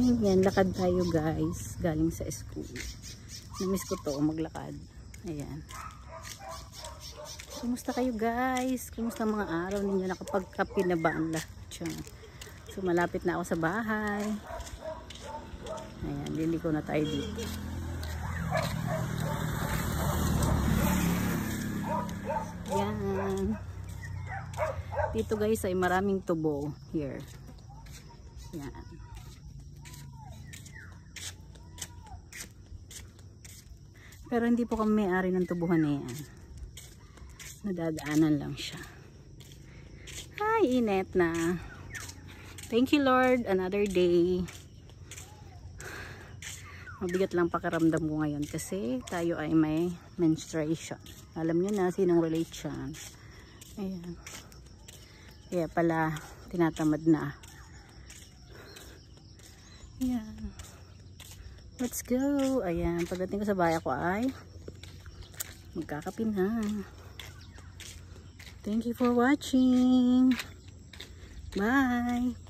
morning. Yan, lakad tayo guys. Galing sa school. Namiss ko to, maglakad. Ayan. Kumusta kayo guys? Kumusta mga araw ninyo? Nakapagkape na ba ang lahat? So malapit na ako sa bahay. Ayan, liliko na tayo dito. Ayan. Dito guys ay maraming tubo here. Ayan. Pero hindi po kami may-ari ng tubuhan na yan. Nadadaanan lang siya. Ay, init na. Thank you Lord, another day. Mabigat lang pakiramdam ko ngayon kasi tayo ay may menstruation. Alam nyo na sinong relate siya. Ayan. Kaya pala tinatamad na. Ayan. Let's go. Ayan, pagdating ko sa bahay ko ay magkakape na. Thank you for watching. Bye.